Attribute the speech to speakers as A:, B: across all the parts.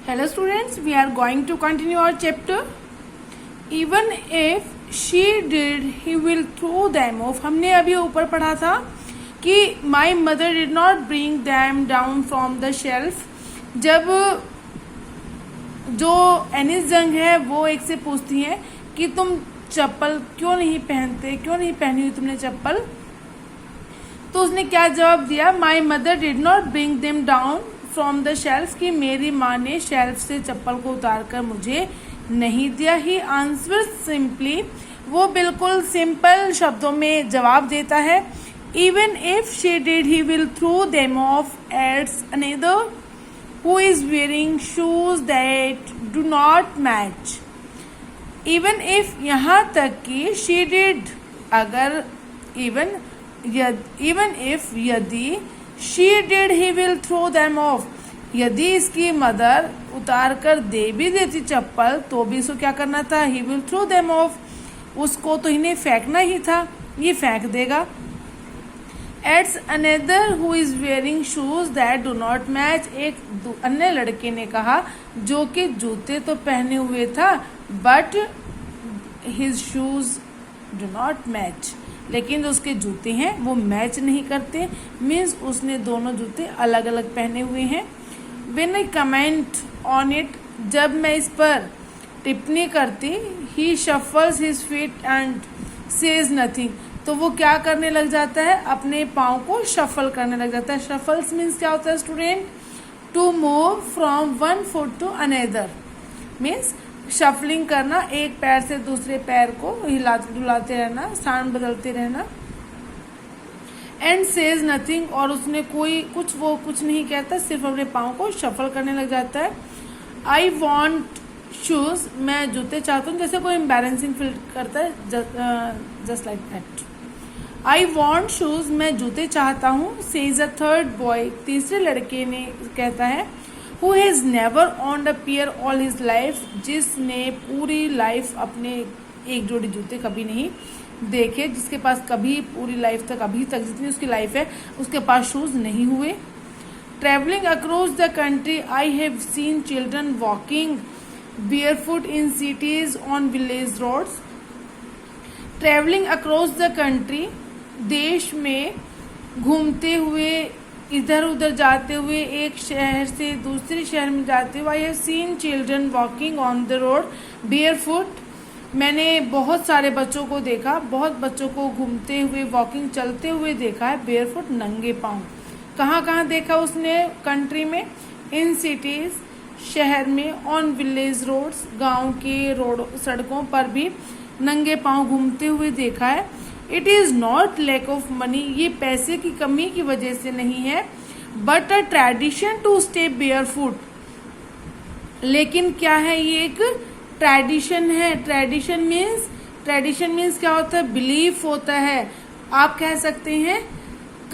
A: Hello students, we are going to continue our chapter. Even if she did, he will throw them off. हमने अभी ऊपर पढ़ा था कि my mother did not bring them down from the shelf. जब जो एनिस जंग है वो एक से पूछती है कि तुम चप्पल क्यों नहीं पहनते, क्यों नहीं पहनी हुई तुमने चप्पल, तो उसने क्या जवाब दिया, my mother did not bring them down from the shelf, कि मेरी माँ ने शेल्फ से चप्पल को उतार कर मुझे नहीं दिया. ही आंसर सिंपली, वो बिल्कुल सिंपल शब्दों में जवाब देता है. Even if she did he will throw them off ads another who is wearing shoes that do not match. Even if, यहाँ तक कि शी डिड, अगर इवन इफ, यदि she did he will throw them off, यदि इसकी mother उतार कर दे भी देती चप्पल तो भी इसको क्या करना था, he will throw them off, उसको तो इन्हें फेंकना ही था, ये फेंक देगा. It's another who is wearing shoes that do not match, एक अन्य लड़के ने कहा जो कि जूते तो पहने हुए था but his shoes do not match, लेकिन जो उसके जूते हैं वो मैच नहीं करते, मीन्स उसने दोनों जूते अलग अलग पहने हुए हैं. When I comment on it, जब मैं इस पर टिप्पणी करती, he shuffles his feet and says nothing, तो वो क्या करने लग जाता है, अपने पाँव को शफल करने लग जाता है. शफल्स मीन्स क्या होता है student, to move from one foot to another, means shuffling करना, एक पैर से दूसरे पैर को हिलाते डुलाते रहना, स्थान बदलते रहना. एंड सेज नथिंग, और उसने कुछ नहीं कहता, सिर्फ अपने पाँव को शफल करने लग जाता है. आई वॉन्ट शूज, मैं जूते चाहता हूँ, जैसे कोई एम्बैरेसिंग फील करता है, just like that. I want shoes, मैं जूते चाहता हूँ. सेज अ थर्ड बॉय, तीसरे लड़के ने कहता है, Who has never owned a pair all his life, जिसने पूरी लाइफ अपने एक जोड़ी जूते कभी नहीं देखे, जिसके पास कभी पूरी लाइफ तक, अभी तक जितनी उसकी लाइफ है उसके पास शूज नहीं हुए. Travelling across the country, I have seen children walking barefoot in cities on village roads. Travelling across the country, देश में घूमते हुए, इधर उधर जाते हुए, एक शहर से दूसरे शहर में जाते हुए. आई have seen children walking on the road barefoot, मैंने बहुत सारे बच्चों को देखा, बहुत बच्चों को घूमते हुए, वॉकिंग चलते हुए देखा है, बेयरफुट नंगे पाँव. कहाँ कहाँ देखा उसने, कंट्री में, इन सिटीज शहर में, ऑन विलेज रोड्स गांव के रोड सड़कों पर भी नंगे पाँव घूमते हुए देखा है. It is not lack of money, ये पैसे की कमी की वजह से नहीं है, but a tradition to stay barefoot, लेकिन क्या है, ये एक ट्रेडिशन है. ट्रेडिशन मीन्स क्या होता है, बिलीफ होता है. आप कह सकते हैं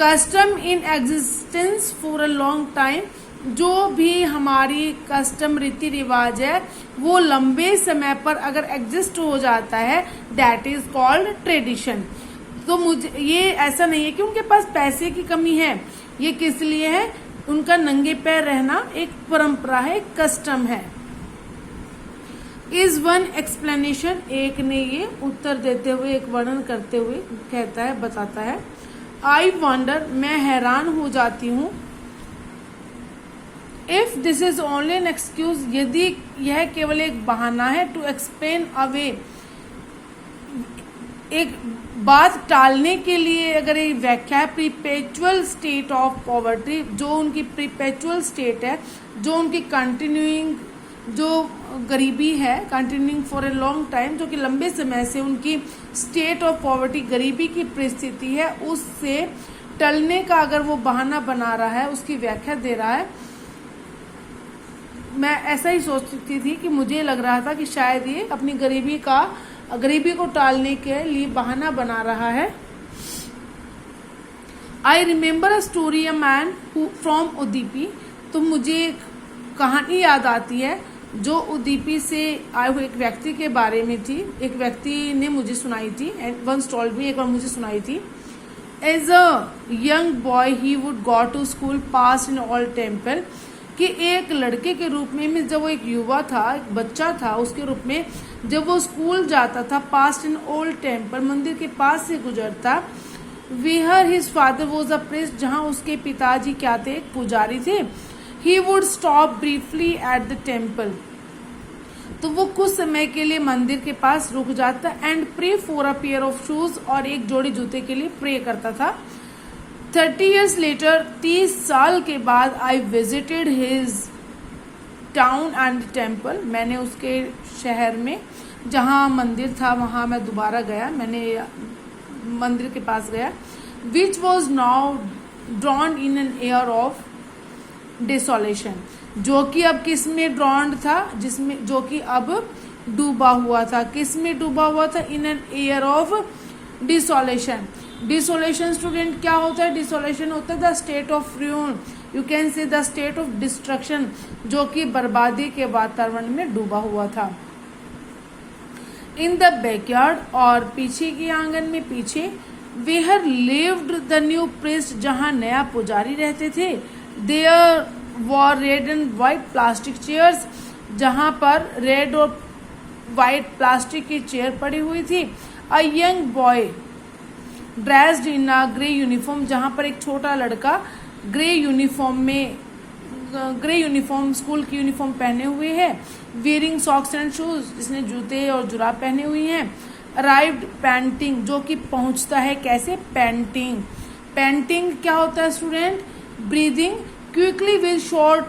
A: custom in existence for a long time, जो भी हमारी कस्टम रीति रिवाज है वो लंबे समय पर अगर एग्जिस्ट हो जाता है, दैट इज कॉल्ड ट्रेडिशन. तो मुझे ये ऐसा नहीं है कि उनके पास पैसे की कमी है, ये किस लिए है, उनका नंगे पैर रहना एक परंपरा है, एक कस्टम है. इज वन एक्सप्लेनेशन, एक ने ये उत्तर देते हुए, एक वर्णन करते हुए कहता है, बताता है. आई वंडर, मैं हैरान हो जाती हूँ. If this is only an excuse, यदि यह केवल एक बहाना है, टू एक्सप्लेन अवे, एक बात टालने के लिए अगर एक व्याख्या है, प्रीपेचुअल स्टेट ऑफ पॉवर्टी, जो उनकी प्रीपेचुअल स्टेट है, जो उनकी कंटिन्यूइंग जो गरीबी है, continuing for a long time, जो कि लंबे समय से उनकी स्टेट ऑफ पॉवर्टी, गरीबी की परिस्थिति है, उससे टलने का अगर वो बहाना बना रहा है, उसकी व्याख्या दे रहा है. मैं ऐसा ही सोचती थी कि मुझे लग रहा था कि शायद ये अपनी गरीबी को टालने के लिए बहाना बना रहा है. I remember a story, a man from Udupi, तो मुझे एक कहानी याद आती है जो उदीपी से आए हुए एक व्यक्ति के बारे में थी. एक व्यक्ति ने मुझे सुनाई थी, एंड वंस टोल्ड मी, एक बार मुझे सुनाई थी. As a young boy he would go to school, pass in all temple, कि एक लड़के के रूप में, मीन्स जब वो एक युवा था, एक बच्चा था, उसके रूप में जब वो स्कूल जाता था, पास्ट इन ओल्ड टेम्पल, मंदिर के पास से गुजरता, where his father was a priest, जहाँ उसके पिताजी क्या थे, पुजारी थे, he would stop briefly at the temple, तो वो कुछ समय के लिए मंदिर के पास रुक जाता and pray for a pair of shoes, और एक जोड़ी जूते के लिए प्रे करता था। 30 years later, 30 साल के बाद, I visited his town and temple, मैंने उसके शहर में जहाँ मंदिर था वहाँ मैं दोबारा गया, मैंने मंदिर के पास गया, which was now drawn in an air of desolation, जो कि अब किस में ड्रॉन्ड था, जिसमें जो कि अब डूबा हुआ था, किस में डूबा हुआ था, in an air of desolation. Desolation student क्या होता है, डिसोलेशन होता है the state of ruin, you can say the state of destruction, जो कि बर्बादी के वातावरण में डूबा हुआ था। इन द बैकयार्ड, और पीछे के आंगन में, पीछे, where lived the new priest, जहाँ नया पुजारी रहते थे, there were red and white plastic chairs, जहाँ पर रेड और व्हाइट प्लास्टिक की चेयर पड़ी हुई थी। अ young boy dressed in a grey uniform, जहाँ पर एक छोटा लड़का ग्रे यूनिफॉर्म में, ग्रे यूनिफॉर्म, स्कूल की यूनिफॉर्म पहने हुए है, वियरिंग सॉक्स एंड शूज, जिसने जूते और जुराब पहने हुई हैं। अराइव्ड पैंटिंग, जो कि पहुंचता है कैसे, पैंटिंग। पैंटिंग क्या होता है student, breathing quickly with short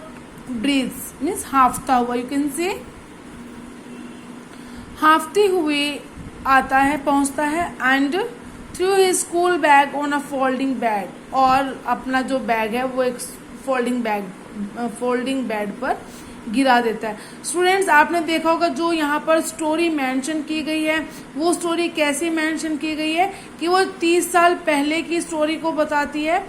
A: breaths, means हाफता हुआ, यू कैन से हाफते हुए आता है, पहुंचता है। And through his school bag on a folding bed, और अपना जो बैग है वो एक फोल्डिंग बेड पर गिरा देता है। स्टूडेंट्स, आपने देखा होगा जो यहाँ पर स्टोरी मेंशन की गई है, वो स्टोरी कैसे मेंशन की गई है कि वो 30 साल पहले की स्टोरी को बताती है।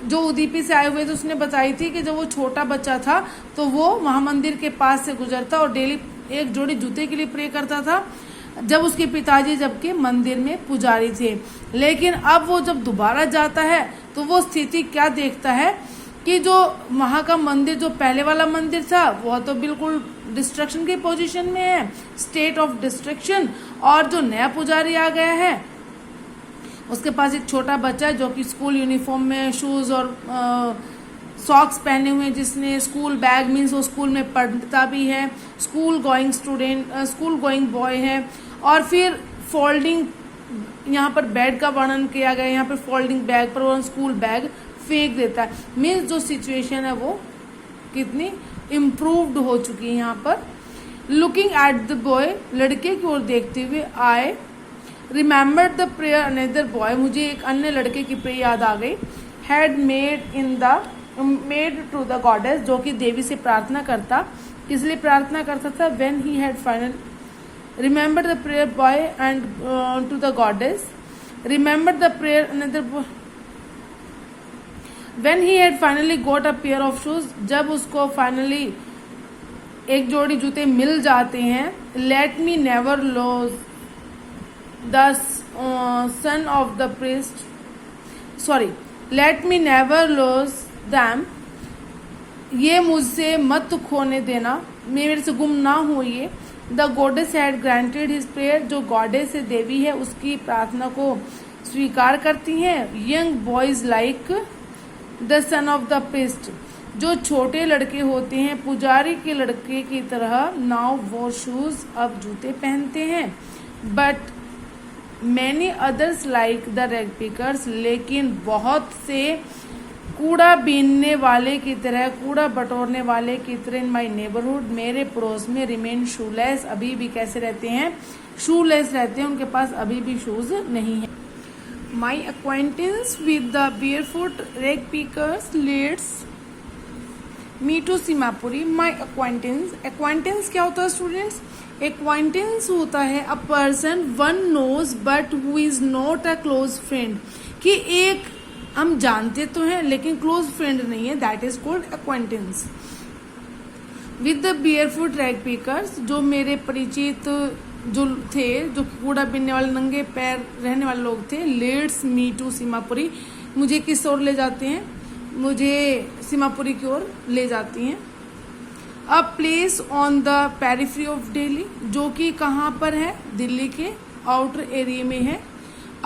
A: जो उदीपी से आए हुए थे उसने बताई थी कि जब वो छोटा बच्चा था तो वो वहाँ मंदिर के पास से गुजरता और डेली एक जोड़ी जूते के लिए प्रे करता था, जब उसके पिताजी जबकि मंदिर में पुजारी थे। लेकिन अब वो जब दोबारा जाता है तो वो स्थिति क्या देखता है कि जो वहाँ का मंदिर, जो पहले वाला मंदिर था, वह तो बिल्कुल डिस्ट्रक्शन की पोजीशन में है, स्टेट ऑफ डिस्ट्रक्शन, और जो नया पुजारी आ गया है उसके पास एक छोटा बच्चा है जो कि स्कूल यूनिफॉर्म में, शूज और सॉक्स पहने हुए, जिसने स्कूल बैग, मीन्स वो स्कूल में पढ़ता भी है, स्कूल गोइंग बॉय है। और फिर फोल्डिंग, यहाँ पर बेड का वर्णन किया गया, यहाँ पर फोल्डिंग बैग पर वो स्कूल बैग फेंक देता है। मीन्स जो सिचुएशन है वो कितनी इम्प्रूव्ड हो चुकी है यहाँ पर। लुकिंग एट द बॉय, लड़के की ओर देखते हुए, I remember the prayer another boy, मुझे एक अन्य लड़के की प्रेयर याद आ गई, had made to the goddess, जो कि देवी से प्रार्थना करता, किस लिए प्रार्थना करता था, when he had final remember the prayer boy and to the goddess, remember the prayer another boy when he had finally got a pair of shoes, जब उसको फाइनली एक जोड़ी जूते मिल जाते हैं। Let me never lose the son of the priest, sorry, let me never lose them, ये मुझसे मत खोने देना, मेरे से गुम ना हो ये। The goddess had granted his prayer, जो गॉडेस देवी है उसकी प्रार्थना को स्वीकार करती हैं। Young boys like the son of the priest, जो छोटे लड़के होते हैं पुजारी के लड़के की तरह, नाउ वो शूज, अब जूते पहनते हैं। But many others like the rag pickers, लेकिन बहुत से कूड़ा बीनने वाले की तरह, कूड़ा बटोरने वाले की तरह, इन माई नेबरहुड, मेरे पड़ोस में, रिमेन शूलेस, अभी भी कैसे रहते हैं, शूलेस रहते हैं, उनके पास अभी भी शूज नहीं है। माई acquaintance with the barefoot rag pickers leads me to Seemapuri. My acquaintance क्या होता है स्टूडेंट्स, acquaintance होता है a person one knows but who is not a close friend, कि एक हम जानते तो हैं लेकिन क्लोज फ्रेंड नहीं है, that is called acquaintance। With the barefoot rag pickers, जो मेरे परिचित जो थे, जो कूड़ा बीनने वाले नंगे पैर रहने वाले लोग थे, लेट्स मी टू सीमापुरी, मुझे किस ओर ले जाते हैं, मुझे सीमापुरी की ओर ले जाती हैं। A place on the periphery of Delhi, जो कि कहाँ पर है, दिल्ली के आउटर एरिया में है।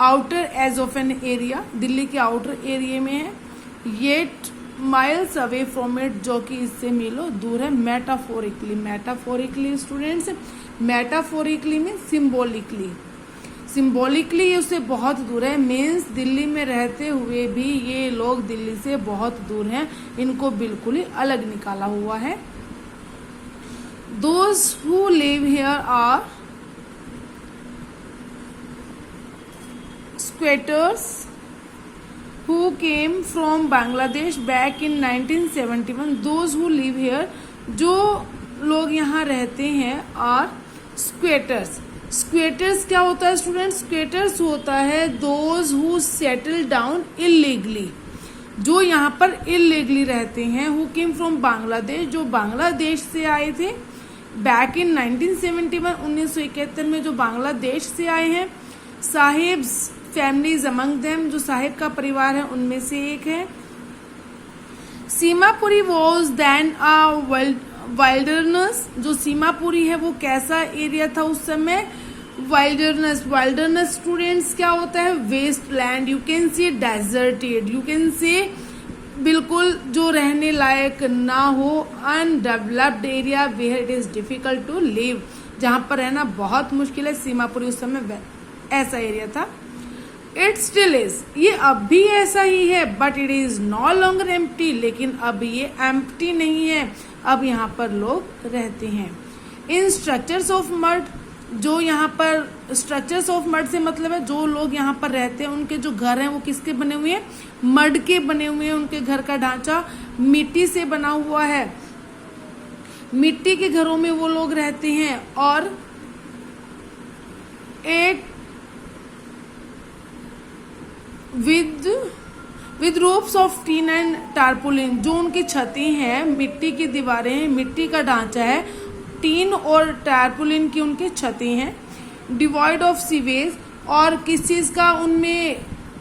A: Outer as of an area, Delhi के आउटर एरिया में है। Yet miles away from it, जो कि इससे मीलों दूर है। मेटाफोरिकली, मेटाफोरिकली स्टूडेंट्स, मेटाफोरिकली में सिम्बोलिकली, सिम्बोलिकली उससे बहुत दूर है। मीन्स दिल्ली में रहते हुए भी ये लोग दिल्ली से बहुत दूर हैं, इनको बिल्कुल ही अलग निकाला हुआ है। Those who live here are squatters who came from Bangladesh back in 1971. Those who live here, जो लोग यहाँ रहते हैं, are squatters. Squatters क्या होता है स्टूडेंट? Squatters होता है those who settle down illegally, जो यहाँ पर illegally रहते हैं। Who came from Bangladesh, जो बांग्लादेश से आए थे। बैक इन 1971, 1971 में जो बांग्लादेश से आए हैं। साहिब्स फैमिलीज अमंग देम, जो साहिब का परिवार है उनमें से एक है। Seemapuri was then a wilderness, जो सीमापुरी है वो कैसा एरिया था उस समय? वाइल्डरनेस। वाइल्डरनेस स्टूडेंट्स क्या होता है? Waste land, you can say deserted, you can say बिल्कुल जो रहने लायक ना हो। Undeveloped area where it is difficult to live, जहां पर रहना बहुत मुश्किल है। सीमापुरी उस समय ऐसा एरिया था। इट स्टिल इज, ये अब भी ऐसा ही है। But it is no longer empty, लेकिन अब ये एम्प्टी नहीं है, अब यहाँ पर लोग रहते हैं। इन स्ट्रक्चर्स ऑफ मड, जो यहाँ पर स्ट्रक्चर्स ऑफ मड से मतलब है जो लोग यहाँ पर रहते हैं उनके जो घर हैं वो किसके बने हुए हैं? मड के बने हुए हैं। उनके घर का ढांचा मिट्टी से बना हुआ है, मिट्टी के घरों में वो लोग रहते हैं। और एक with roofs of tin and tarpaulin, जो उनकी छतें हैं, मिट्टी की दीवारें हैं, मिट्टी का ढांचा है, टीन और टारपोलिन की उनकी छतें हैं। डिवॉइड ऑफ सीवेज, और किस चीज का उनमें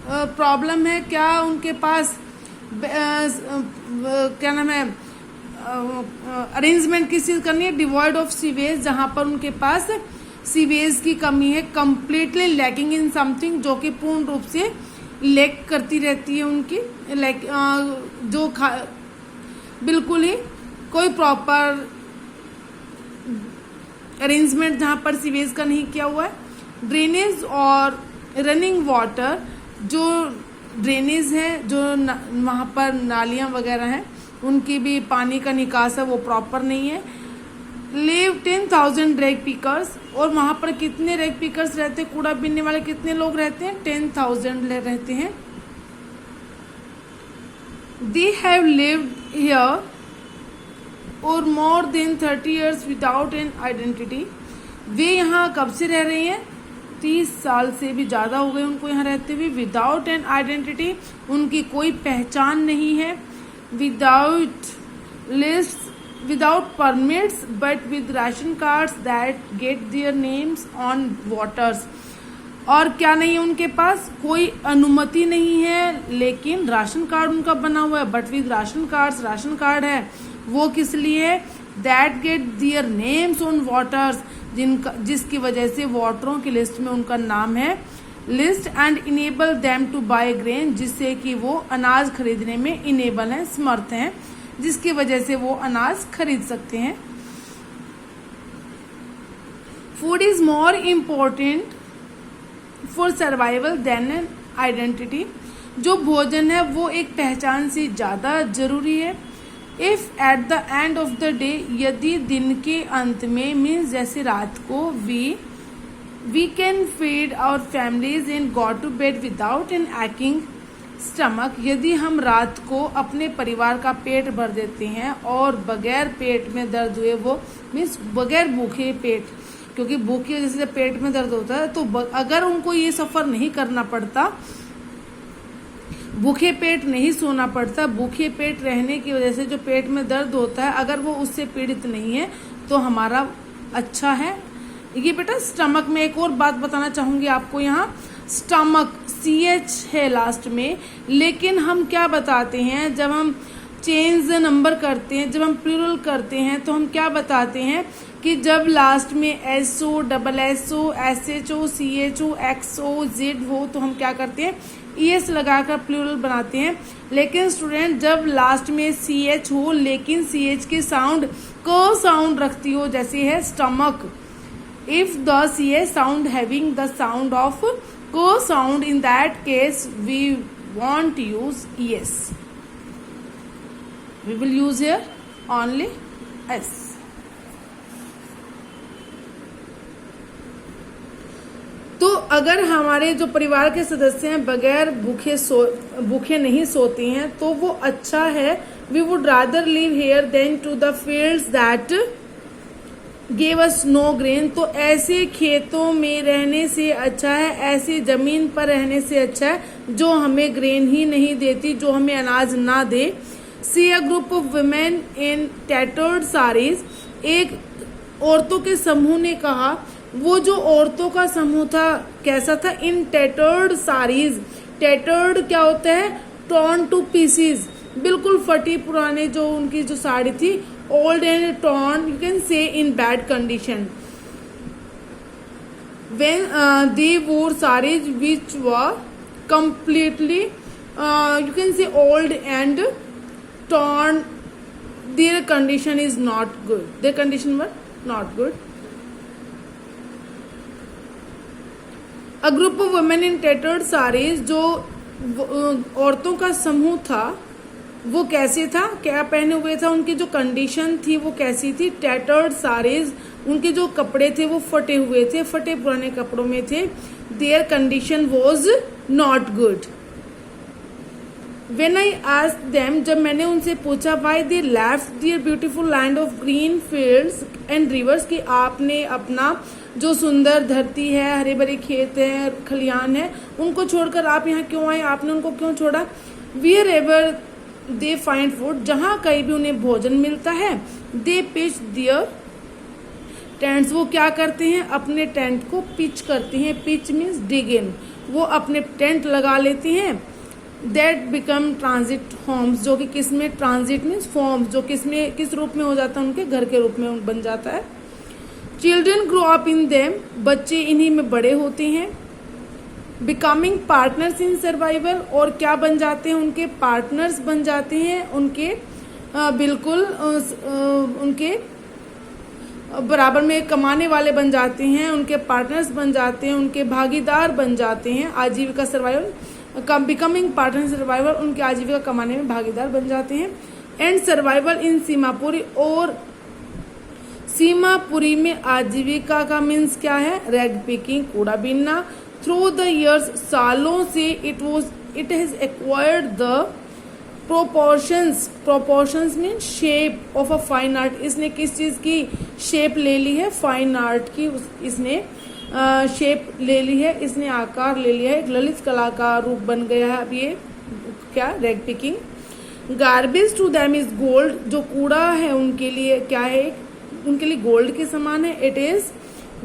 A: प्रॉब्लम है? क्या उनके पास क्या नाम है, अरेंजमेंट किस चीज करनी है? डिवॉइड ऑफ सीवेज, जहां पर उनके पास सीवेज की कमी है। कंप्लीटली लैकिंग इन समथिंग, जो कि पूर्ण रूप से लैक करती रहती है उनकी, लाइक जो बिल्कुल ही कोई प्रॉपर अरेंजमेंट जहां पर सीवेज का नहीं किया हुआ है। ड्रेनेज और रनिंग वाटर, जो ड्रेनेज है, जो वहां पर नालियां वगैरह हैं, उनकी भी पानी का निकास है वो प्रॉपर नहीं है। लिव 10,000 रैग पिकर्स, और वहां पर कितने रैग पिकर्स रहते हैं? कूड़ा बीनने वाले कितने लोग रहते हैं? 10,000 रहते हैं। They have lived here for more than 30 years without an identity. वे यहाँ कब से रह रही हैं? 30 साल से भी ज़्यादा हो गए उनको यहाँ रहते हुए। विदाउट एन आइडेंटिटी, उनकी कोई पहचान नहीं है। Without list, without permits, but with ration cards that get their names on voters. और क्या नहीं है उनके पास? कोई अनुमति नहीं है, लेकिन राशन कार्ड उनका बना हुआ है। But with ration cards, ration card है वो किस लिए है? That get their names on voters, जिसकी वजह से वोटरों की लिस्ट में उनका नाम है। List and enable them to buy grain, जिससे कि वो अनाज खरीदने में इनेबल हैं, समर्थ हैं, जिसकी वजह से वो अनाज खरीद सकते हैं। Food is more important for survival than an identity, जो भोजन है वो एक पहचान से ज्यादा जरूरी है। If at the end of the day, यदि दिन के अंत में, मीन्स जैसे रात को, we can feed our families and go to bed without an aching stomach, यदि हम रात को अपने परिवार का पेट भर देते हैं और बगैर पेट में दर्द हुए, वो मीन्स बगैर भूखे पेट, क्योंकि भूख की वजह से पेट में दर्द होता है, तो अगर उनको ये सफर नहीं करना पड़ता, भूखे पेट नहीं सोना पड़ता, भूखे पेट रहने की वजह से जो पेट में दर्द होता है, अगर वो उससे पीड़ित नहीं है तो हमारा अच्छा है। ये बेटा स्टमक में एक और बात बताना चाहूंगी आपको, यहाँ स्टमक CH है लास्ट में, लेकिन हम क्या बताते हैं जब हम चेंज नंबर करते हैं, जब हम प्लूरल करते हैं तो हम क्या बताते हैं कि जब लास्ट में SO, SSO, SHO, CHO, XO, Z हो तो हम क्या करते हैं ES लगाकर प्लूरल बनाते हैं। लेकिन स्टूडेंट जब लास्ट में CH हो लेकिन CH के साउंड क साउंड रखती हो, जैसे है stomach, if the CH sound having the sound of co sound, in that case we won't use ES, we will use here only S. तो अगर हमारे जो परिवार के सदस्य हैं बगैर भूखे नहीं सोते हैं तो वो अच्छा है, we would rather live here than to the fields that gave us no grain। तो ऐसे खेतों में रहने से अच्छा है, ऐसी जमीन पर रहने से अच्छा है जो हमें ग्रेन ही नहीं देती, जो हमें अनाज ना दे। See a group of women in tattered sarees, एक औरतों के समूह ने कहा, वो जो औरतों का समूह था कैसा था, इन टैटर्ड साड़ीज। टैटर्ड क्या होता है, टॉर्न टू पीसीज, बिल्कुल फटी पुराने जो उनकी जो साड़ी थी, old and torn, you can say in bad condition. When they wore saris which were completely you can say old and torn, their condition is not good, their condition were not good. A group of women in tattered saris, जो औरतों का समूह था वो कैसे था, क्या पहने हुए था, उनकी जो कंडीशन थी वो कैसी थी, टैटर्ड साड़ीज, उनके जो कपड़े थे वो फटे हुए थे, फटे पुराने कपड़ों में थे। There condition was not good. When I asked them, जब मैंने उनसे पूछा why they left their beautiful land of green fields and rivers, कि आपने अपना जो सुंदर धरती है, हरे भरे खेत है, खलियान है, उनको छोड़कर आप यहाँ क्यों आए, आपने उनको क्यों छोड़ा। Wherever they find food, जहाँ कहीं भी उन्हें भोजन मिलता है, they pitch their tents, वो क्या करते हैं अपने टेंट को पिच करते हैं, पिच मीन्स डिग इन, वो अपने टेंट लगा लेती हैं। दैट बिकम ट्रांजिट होम्स, जो कि किस में, ट्रांजिट मीन्स फॉर्म्स, जो किस रूप में हो जाता है, उनके घर के रूप में बन जाता है। Children grow up in them, बच्चे इन्हीं में बड़े होते हैं। बिकमिंग पार्टनर्स इन सर्वाइवल, और क्या बन जाते हैं, उनके पार्टनर्स बन जाते हैं, उनके बिल्कुल उनके बराबर में कमाने वाले बन जाते हैं, उनके पार्टनर्स बन जाते हैं, उनके भागीदार बन जाते हैं। आजीविका सर्वाइवल, बिकमिंग पार्टनर सर्वाइवल, उनके आजीविका कमाने में भागीदार बन जाते हैं। एंड सर्वाइवल इन सीमापुरी, और सीमापुरी में आजीविका का मीन्स क्या है, रैग पिकिंग, कूड़ा बीनना। थ्रू द इयर्स, सालों से, it has acquired the proportions mean shape of a fine art, इसने किस चीज की शेप ले ली है, फाइन आर्ट की इसने शेप ले ली है, इसने आकार ले लिया है, एक ललित कला का रूप बन गया है। अब ये क्या, rag picking. Garbage to them is gold, जो कूड़ा है उनके लिए क्या है, उनके लिए गोल्ड के समान है। It is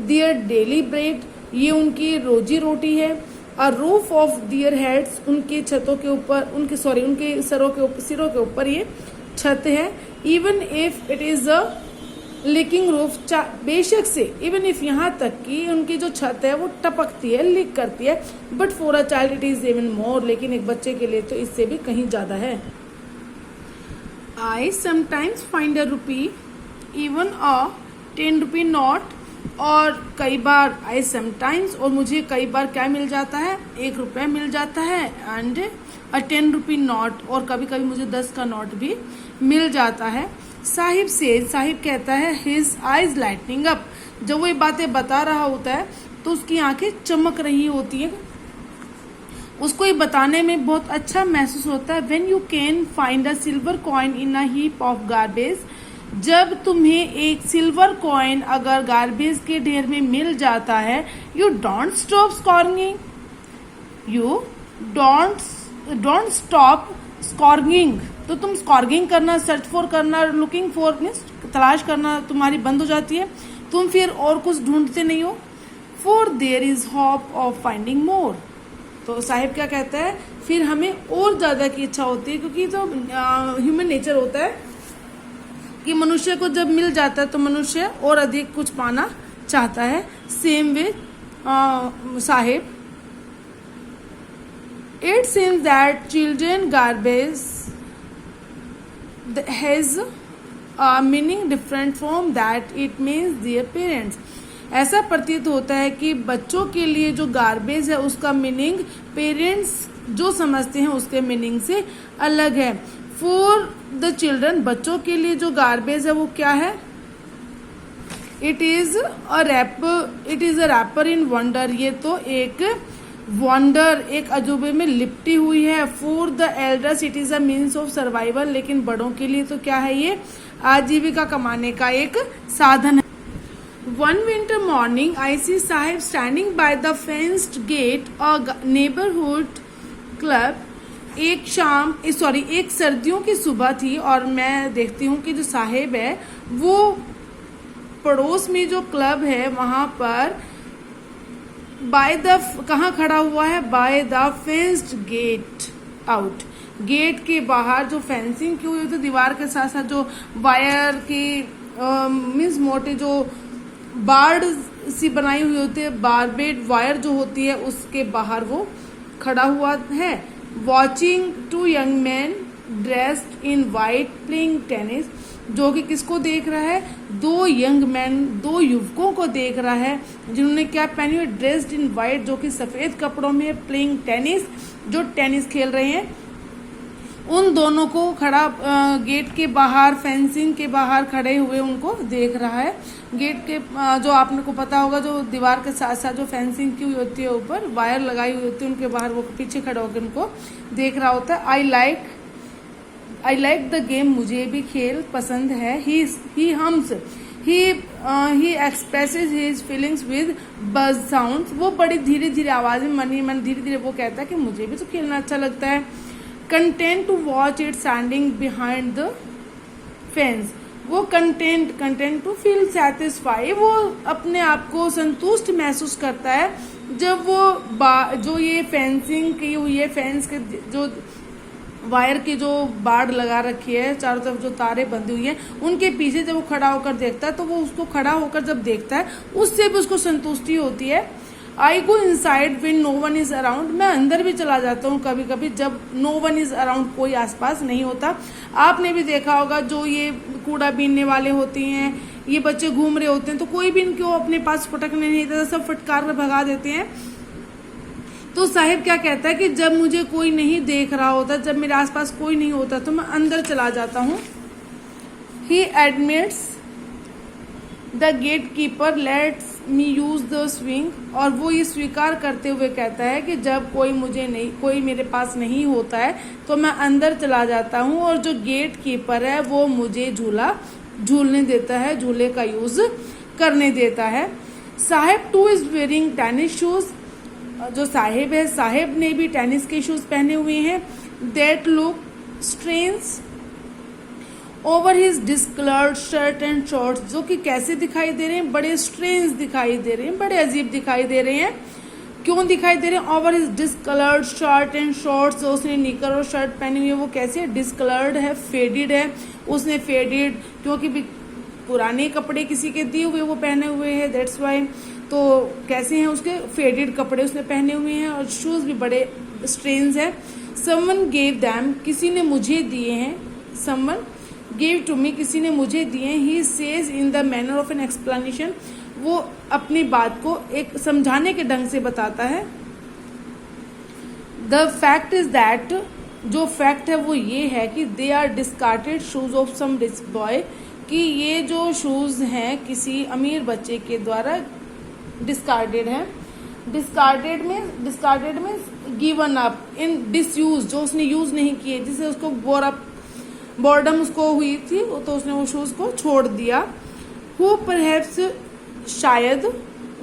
A: their daily bread, ये उनकी रोजी रोटी है। A roof of their heads, उनके छतों के ऊपर, उनके सिरों के ऊपर ये छत है। Even if it is a leaking roof, बेशक से, इवन इफ यहाँ तक कि उनकी जो छत है वो टपकती है, लीक करती है, but for a child it is even more, लेकिन एक बच्चे के लिए तो इससे भी कहीं ज्यादा है। I sometimes find a rupee, even a 10 rupee note, और कई बार आई समटाइम्स, और मुझे कई बार क्या मिल जाता है, 1 रुपया मिल जाता है, एंड अ 10 रुपी नोट, और कभी कभी मुझे 10 का नोट भी मिल जाता है। साहिब से, साहिब कहता है, हिज आईज लाइटनिंग अप, जब वो ये बातें बता रहा होता है तो उसकी आंखें चमक रही होती है, उसको ये बताने में बहुत अच्छा महसूस होता है। When you can find a silver coin in a heap of garbage, जब तुम्हें एक सिल्वर कॉइन अगर गार्बेज के ढेर में मिल जाता है, you don't stop scrounging, you don't stop scrounging, तो तुम स्कॉर्गिंग करना, सर्च फॉर करना, लुकिंग फॉर मीन्स तलाश करना तुम्हारी बंद हो जाती है, तुम फिर और कुछ ढूंढते नहीं हो। For there is hope of finding more, तो साहिब क्या कहता है, फिर हमें और ज़्यादा की इच्छा होती है, क्योंकि तो ह्यूमन नेचर होता है कि मनुष्य को जब मिल जाता है तो मनुष्य और अधिक कुछ पाना चाहता है. Same with Sahib. It seems that children garbage has a meaning different from that it means their parents. ऐसा प्रतीत होता है कि बच्चों के लिए जो गार्बेज है उसका मीनिंग पेरेंट्स जो समझते हैं उसके मीनिंग से अलग है. फॉर द चिल्ड्रन, बच्चों के लिए जो गार्बेज है वो क्या है? It is a rapper in wonder. ये तो एक वंडर, एक अजूबे में लिपटी हुई है. For the elders it is a means of survival. लेकिन बड़ों के लिए तो क्या है? ये आजीविका कमाने का एक साधन है. One winter morning, I see Sahib standing by the fenced gate of a neighborhood club. एक सर्दियों की सुबह थी और मैं देखती हूँ कि जो साहिब है वो पड़ोस में जो क्लब है वहां पर कहाँ खड़ा हुआ है? By the fenced gate out. Gate के बाहर जो फेंसिंग की हुई होती है दीवार के साथ साथ जो वायर की मीन्स मोटे जो बार्ड सी बनाई हुई होती है, बारबेड वायर जो होती है, उसके बाहर वो खड़ा हुआ है. Watching two young man dressed in white playing tennis. जो कि किसको देख रहा है? दो यंग मैन, दो युवकों को देख रहा है जिन्होंने क्या पहनी हुई? ड्रेस्ड इन वाइट, जो कि सफेद कपड़ों में, प्लेइंग टेनिस, जो टेनिस खेल रहे हैं. उन दोनों को खड़ा गेट के बाहर, फेंसिंग के बाहर खड़े हुए उनको देख रहा है. गेट के जो आपने को पता होगा जो दीवार के साथ साथ जो फेंसिंग की हुई होती है, ऊपर वायर लगाई हुई होती है, उनके बाहर वो पीछे खड़ा होकर उनको देख रहा होता है. I like the game. मुझे भी खेल पसंद है. He hums, he expresses his feelings with buzz sounds. वो बड़ी धीरे धीरे आवाज में मन ही मन धीरे धीरे वो कहता है कि मुझे भी तो खेलना अच्छा लगता है. Content to watch it standing behind the fence. वो कंटेंट टू फील सेटिस्फाई. वो अपने आप को संतुष्ट महसूस करता है जब वो जो ये फेंसिंग की हुई है, फेंस के जो वायर की जो बाड़ लगा रखी है, चारों तरफ जो तारे बंधी हुई है, उनके पीछे जब वो खड़ा होकर देखता है तो वो उसको खड़ा होकर जब देखता है उससे भी उसको संतुष्टि होती है. I go inside when no one is around. मैं अंदर भी चला जाता हूँ कभी कभी जब नो वन इज अराउंड, कोई आसपास नहीं होता. आपने भी देखा होगा जो ये कूड़ा बीनने वाले होते हैं, ये बच्चे घूम रहे होते हैं तो कोई भी इनको अपने पास फटकने नहीं देता, सब फटकार कर भगा देते हैं. तो साहिब क्या कहता है कि जब मुझे कोई नहीं देख रहा होता, जब मेरे आसपास कोई नहीं होता तो मैं अंदर चला जाता हूँ. He admits the gatekeeper lets me use the swing. और वो ये स्वीकार करते हुए कहता है कि जब कोई मेरे पास नहीं होता है तो मैं अंदर चला जाता हूँ और जो गेट कीपर है वो मुझे झूलने देता है, झूले का यूज करने देता है. Sahib two is wearing tennis shoes. जो साहिब है, साहिब ने भी टेनिस के शूज पहने हुए हैं. That look strange over his discoloured shirt and shorts. जो कि कैसे दिखाई दे रहे हैं? बड़े स्ट्रेंज दिखाई दे रहे हैं, बड़े अजीब दिखाई दे रहे हैं. क्यों दिखाई दे रहे हैं? Over his discoloured shirt and shorts. जो उसने निकर और शर्ट पहनी हुई है वो कैसे है? डिस्कलर्ड है, फेडेड है. उसने फेडेड क्योंकि पुराने कपड़े किसी के दिए हुए वो पहने हुए हैं, दैट्स वाई. तो कैसे हैं उसके? फेडेड कपड़े उसने पहने हुए हैं और शूज भी बड़े स्ट्रेंज है. Someone gave them. किसी ने मुझे दिए हैं. Someone gave to me. किसी ने मुझे दिए. He says in the manner of an explanation. वो अपनी बात को एक समझाने के ढंग से बताता है. The fact is that. जो फैक्ट है वो ये है कि they are discarded shoes of some rich boy. कि ये जो शूज हैं किसी अमीर बच्चे के द्वारा डिस्कार्डेड है. डिस्कार्डेड में गिवन अप, इन डिसयूज, जो उसने यूज नहीं किए, जिससे उसको बोर्डम उसको हुई थी तो उसने वो शूज को छोड़ दिया. हु परहैप्स, शायद,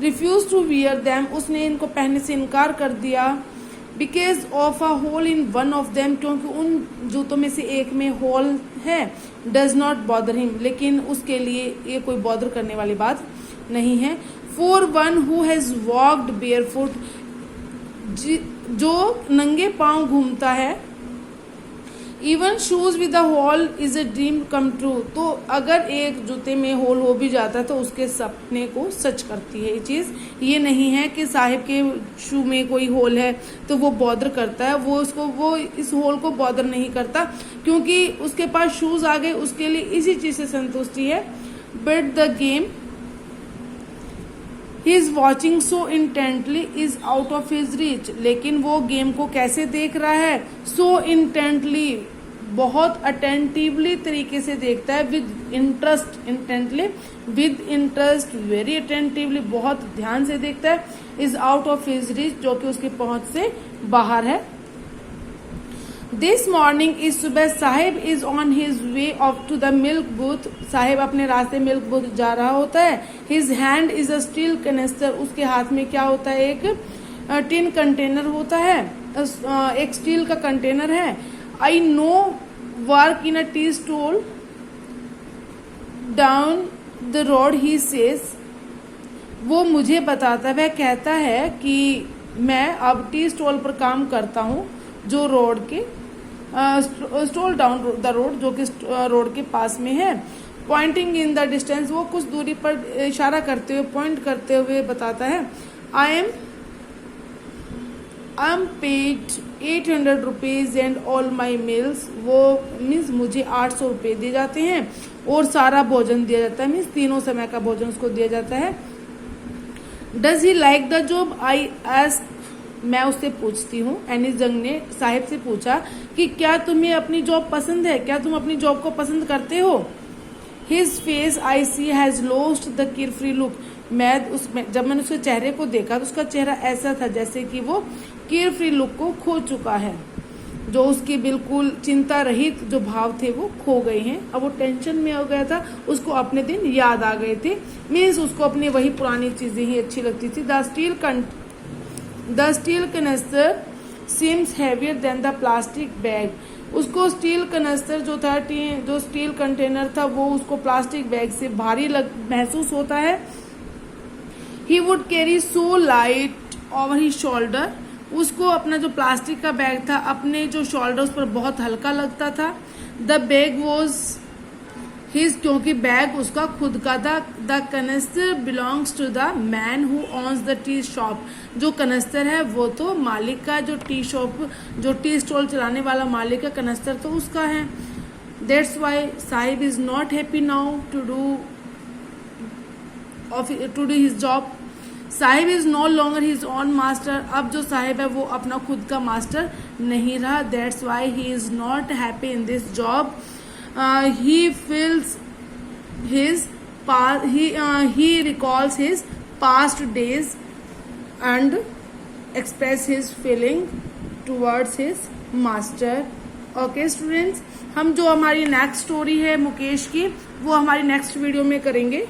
A: रिफ्यूज टू वियर देम. उसने इनको पहनने से इनकार कर दिया. Because of a hole in one of them. क्योंकि उन जूतों में से एक में होल है. Does not bother him. लेकिन उसके लिए ये कोई बॉदर करने वाली बात नहीं है. For one who has walked barefoot. जो नंगे पांव घूमता है। Even shoes with a hole is a dream come true. तो अगर एक जूते में होल हो भी जाता है तो उसके सपने को सच करती है ये चीज। ये नहीं है कि साहिब के शू में कोई होल है तो वो बॉदर करता है, वो इस होल को बॉदर नहीं करता क्योंकि उसके पास शूज आ गए, उसके लिए इसी चीज से संतुष्टि है। But the game he is watching so intently is out of his reach. लेकिन वो गेम को कैसे देख रहा है? सो इंटेंटली, बहुत अटेंटिवली तरीके से देखता है। With interest, intently with interest, very attentively, बहुत ध्यान से देखता है। Is out of his reach, जो कि उसकी पहुंच से बाहर है। दिस मॉर्निंग इज सुबह Saheb is on his way off to the milk booth. Saheb अपने रास्ते मिल्क बूथ जा रहा होता है। His hand is a steel canister. उसके हाथ में क्या होता है? एक टिन कंटेनर होता है, एक स्टील का कंटेनर है। I know work in a tea stall down the road, he says. वो मुझे बताता है, वह कहता है कि मैं अब टी स्टॉल पर काम करता हूँ जो रोड के स्टॉल डाउन द रोड, जो कि रोड के पास में है। पॉइंटिंग इन द डिस्टेंस, वो कुछ दूरी पर इशारा करते हुए, पॉइंट करते हुए बताता है। I am paid 800 rupees and all my meals. वो मीन्स मुझे 800 रुपये दिए जाते हैं और सारा भोजन दिया जाता है, मीन्स तीनों समय का भोजन उसको दिया जाता है। Does he like the job? I ask, मैं उससे पूछती हूँ। एनिस जंग ने साहिब से पूछा कि क्या तुम्हें अपनी जॉब पसंद है? क्या तुम अपनी जॉब को पसंद करते हो? His face I see has lost the carefree look. जब मैंने उसके चेहरे को देखा तो उसका चेहरा ऐसा था जैसे कि वो केयरफ्री लुक को खो चुका है। जो उसकी बिल्कुल चिंता रहित जो भाव थे वो खो गए हैं। अब वो टेंशन में हो गया था, उसको अपने दिन याद आ गए थे। मीन्स उसको अपनी वही पुरानी चीजें ही अच्छी लगती थी। The steel canister seems heavier than the plastic bag. उसको स्टील कैनेस्टर जो था, जो स्टील कंटेनर था, वो उसको प्लास्टिक बैग से भारी महसूस होता है। He would carry so light over his shoulder. उसको अपना जो प्लास्टिक का बैग था अपने जो शोल्डर उस पर बहुत हल्का लगता था। द बैग वॉज हिज, क्योंकि बैग उसका खुद का था। The canister belongs to the man who owns the tea shop. जो कनेस्टर है वो तो मालिक का, जो टी शॉप, जो टी स्टॉल चलाने वाला मालिक है, कनेस्टर तो उसका है। That's why Saheb is not happy now to do his job. Saheb is no longer his own master. अब जो साहिब है वो अपना खुद का मास्टर नहीं रहा। That's why he is not happy in this job. He feels his past. He recalls his past days and express his feeling towards his master. Okay students, हम जो हमारी नेक्स्ट स्टोरी है मुकेश की वो हमारी नेक्स्ट वीडियो में करेंगे।